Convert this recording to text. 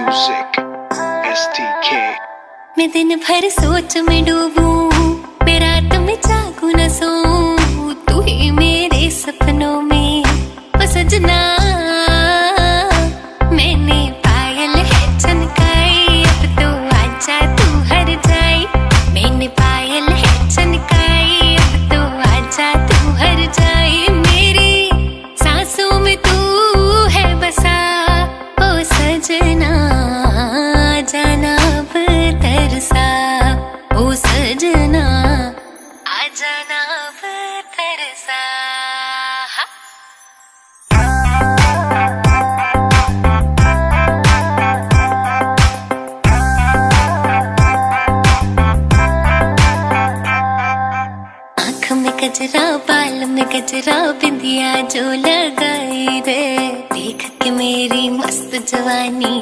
Music STK। मैं दिन भर सोच में डूबूं, मैं रात में जागूं न सोऊं, तू ही मेरे सपनों में ओ सजना। मैंने पायल है चनकाई, अब तो आजा तू हर जाई। मैंने पायल है चनकाई, अब तो आजा तू हर जाई। मेरी सांसों में तू है बसा ओ सजना, जाना अब तरसा ओ सजना, आ जाना अब तरसा। आँख में गजरा, बाल में गजरा, बिंदिया जो लगाई रे, देख के मेरी मस्त जवानी